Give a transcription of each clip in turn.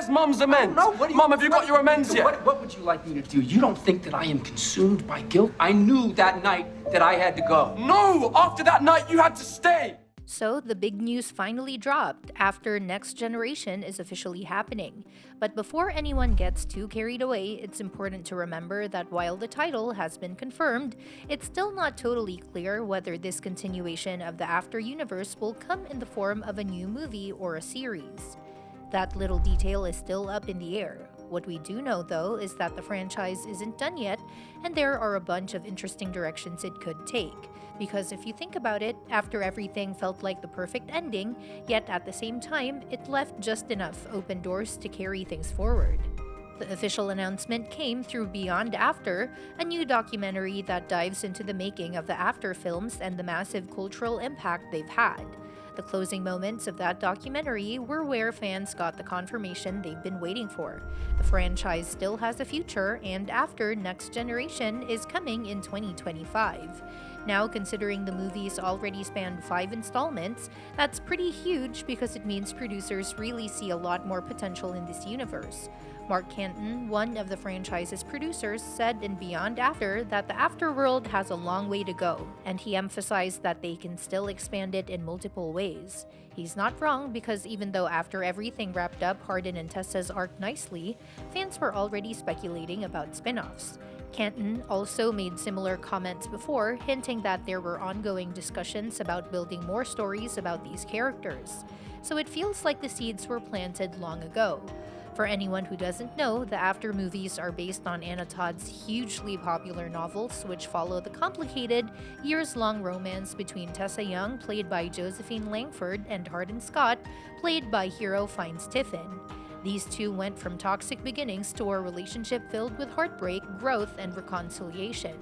Where's Mum's amends? No, Mum, have you got your amends yet? What would you like me to do? You don't think that I am consumed by guilt? I knew that night that I had to go. No! After that night, you had to stay! So the big news finally dropped after Next Generation is officially happening. But before anyone gets too carried away, it's important to remember that while the title has been confirmed, it's still not totally clear whether this continuation of the After universe will come in the form of a new movie or a series. That little detail is still up in the air. What we do know, though, is that the franchise isn't done yet, and there are a bunch of interesting directions it could take. Because if you think about it, After Everything felt like the perfect ending, yet at the same time, it left just enough open doors to carry things forward. The official announcement came through Beyond After, a new documentary that dives into the making of the After films and the massive cultural impact they've had. The closing moments of that documentary were where fans got the confirmation they've been waiting for. The franchise still has a future, and After Next Generation is coming in 2025. Now, considering the movies already spanned 5 installments, that's pretty huge because it means producers really see a lot more potential in this universe. Mark Canton, one of the franchise's producers, said in Beyond After that the Afterworld has a long way to go, and he emphasized that they can still expand it in multiple ways. He's not wrong because even though After Everything wrapped up Hardin and Tessa's arc nicely, fans were already speculating about spin-offs. Canton also made similar comments before, hinting that there were ongoing discussions about building more stories about these characters. So it feels like the seeds were planted long ago. For anyone who doesn't know, the After movies are based on Anna Todd's hugely popular novels, which follow the complicated, years-long romance between Tessa Young, played by Josephine Langford, and Hardin Scott, played by hero Fiennes Tiffin. These two went from toxic beginnings to a relationship filled with heartbreak, growth, and reconciliation.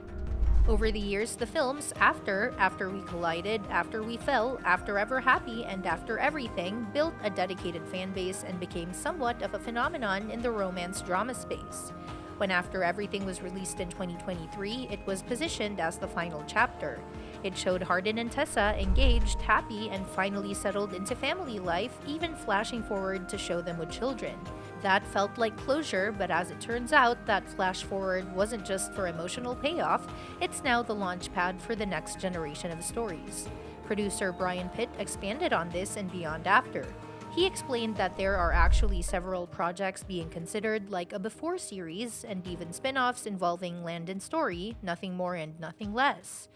Over the years, the films After We Collided, After We Fell, After Ever Happy, and After Everything built a dedicated fan base and became somewhat of a phenomenon in the romance drama space. When After Everything was released in 2023, it was positioned as the final chapter. It showed Hardin and Tessa engaged, happy, and finally settled into family life, even flashing forward to show them with children. That felt like closure, but as it turns out, that flash forward wasn't just for emotional payoff, it's now the launch pad for the next generation of stories. Producer Brian Pitt expanded on this in Beyond After. He explained that there are actually several projects being considered, like a Before series, and even spin-offs involving Land and Story, Nothing More and Nothing Less.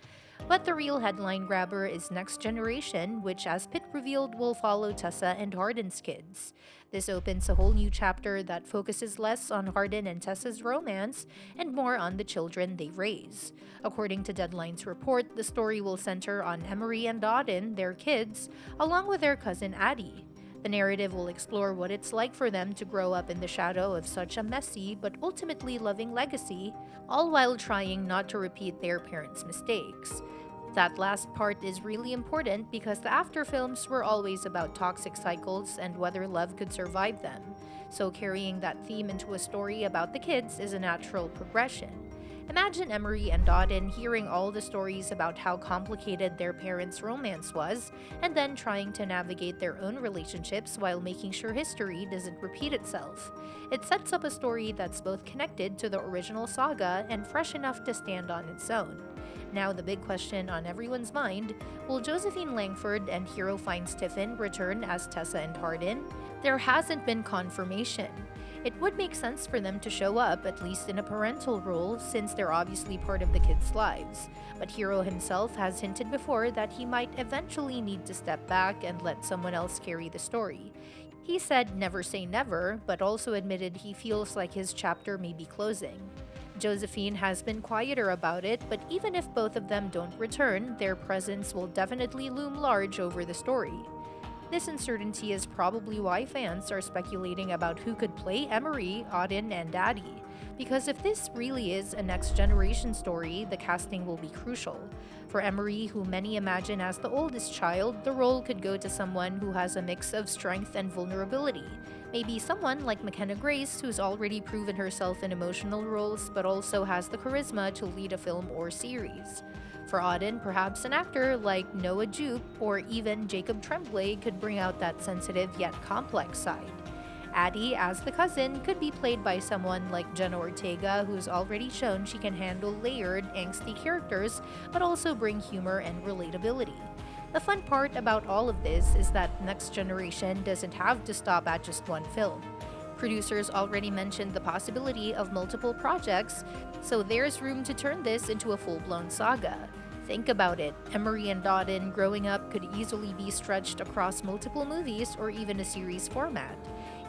But the real headline grabber is Next Generation, which, as Pitt revealed, will follow Tessa and Hardin's kids. This opens a whole new chapter that focuses less on Hardin and Tessa's romance and more on the children they raise. According to Deadline's report, the story will center on Emery and Auden, their kids, along with their cousin Addie. The narrative will explore what it's like for them to grow up in the shadow of such a messy but ultimately loving legacy, all while trying not to repeat their parents' mistakes. That last part is really important because the After films were always about toxic cycles and whether love could survive them. So carrying that theme into a story about the kids is a natural progression. Imagine Emery and Auden hearing all the stories about how complicated their parents' romance was, and then trying to navigate their own relationships while making sure history doesn't repeat itself. It sets up a story that's both connected to the original saga and fresh enough to stand on its own. Now the big question on everyone's mind, will Josephine Langford and hero Fiennes Tiffin return as Tessa and Hardin? There hasn't been confirmation. It would make sense for them to show up, at least in a parental role, since they're obviously part of the kids' lives. But Hero himself has hinted before that he might eventually need to step back and let someone else carry the story. He said never say never, but also admitted he feels like his chapter may be closing. Josephine has been quieter about it, but even if both of them don't return, their presence will definitely loom large over the story. This uncertainty is probably why fans are speculating about who could play Emery, Auden, and Addie. Because if this really is a next generation story, the casting will be crucial. For Emery, who many imagine as the oldest child, the role could go to someone who has a mix of strength and vulnerability. Maybe someone like McKenna Grace, who's already proven herself in emotional roles but also has the charisma to lead a film or series. For Auden, perhaps an actor like Noah Jupe or even Jacob Tremblay could bring out that sensitive yet complex side. Addie, as the cousin, could be played by someone like Jenna Ortega, who's already shown she can handle layered, angsty characters, but also bring humor and relatability. The fun part about all of this is that Next Generation doesn't have to stop at just one film. Producers already mentioned the possibility of multiple projects, so there's room to turn this into a full-blown saga. Think about it, Emery and Dodden growing up could easily be stretched across multiple movies or even a series format.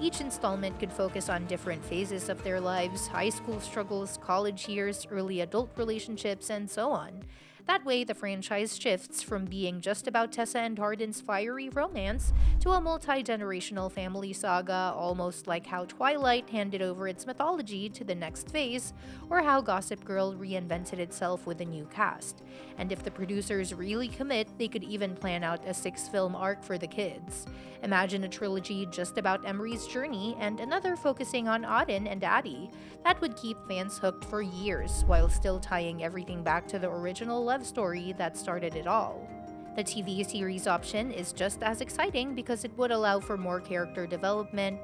Each installment could focus on different phases of their lives, high school struggles, college years, early adult relationships, and so on. That way, the franchise shifts from being just about Tessa and Hardin's fiery romance to a multi-generational family saga, almost like how Twilight handed over its mythology to the next phase, or how Gossip Girl reinvented itself with a new cast. And if the producers really commit, they could even plan out a 6-film arc for the kids. Imagine a trilogy just about Emery's journey and another focusing on Auden and Addie. That would keep fans hooked for years, while still tying everything back to the original love story that started it all. The TV series option is just as exciting because it would allow for more character development.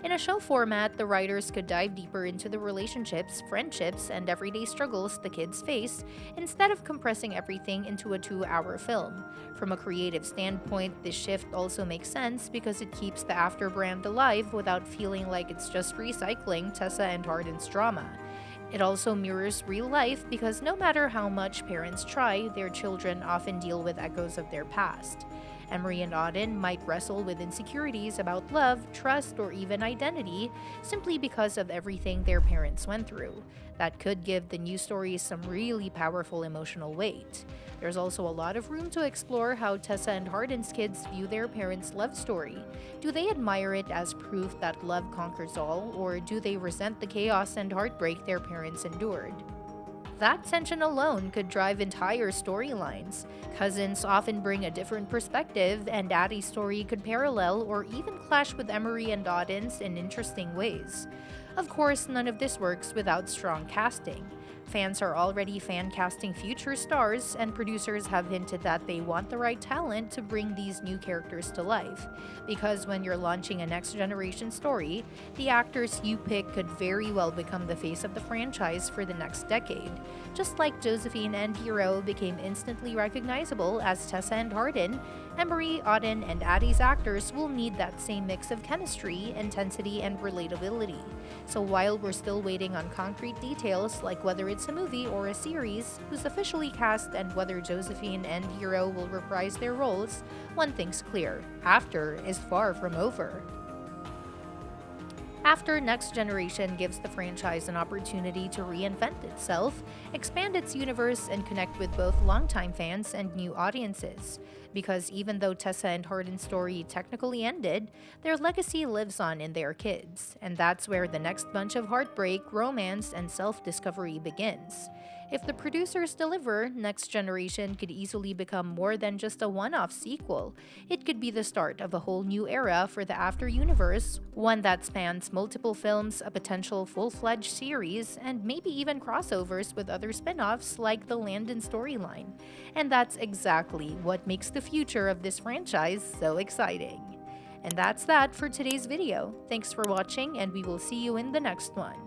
In a show format, the writers could dive deeper into the relationships, friendships, and everyday struggles the kids face instead of compressing everything into a 2-hour film. From a creative standpoint, this shift also makes sense because it keeps the After brand alive without feeling like it's just recycling Tessa and Hardin's drama. It also mirrors real life because no matter how much parents try, their children often deal with echoes of their past. Emery and Auden might wrestle with insecurities about love, trust, or even identity simply because of everything their parents went through. That could give the new stories some really powerful emotional weight. There's also a lot of room to explore how Tessa and Hardin's kids view their parents' love story. Do they admire it as proof that love conquers all, or do they resent the chaos and heartbreak their parents endured? That tension alone could drive entire storylines. Cousins often bring a different perspective, and Addie's story could parallel or even clash with Emery and Auden's in interesting ways. Of course, none of this works without strong casting. Fans are already fan-casting future stars, and producers have hinted that they want the right talent to bring these new characters to life. Because when you're launching a next-generation story, the actors you pick could very well become the face of the franchise for the next decade. Just like Josephine and Hero became instantly recognizable as Tessa and Hardin, Emery, Auden, and Addie's actors will need that same mix of chemistry, intensity, and relatability. So while we're still waiting on concrete details like whether it's a movie or a series, who's officially cast, and whether Josephine and Hero will reprise their roles, one thing's clear: After is far from over. After Next Generation gives the franchise an opportunity to reinvent itself, expand its universe, and connect with both longtime fans and new audiences. Because even though Tessa and Hardin's story technically ended, their legacy lives on in their kids, and that's where the next bunch of heartbreak, romance, and self-discovery begins. If the producers deliver, Next Generation could easily become more than just a one-off sequel. It could be the start of a whole new era for the After universe, one that spans multiple films, a potential full-fledged series, and maybe even crossovers with other spin-offs like the Landon storyline. And that's exactly what makes the future of this franchise so exciting. And that's that for today's video. Thanks for watching, and we will see you in the next one.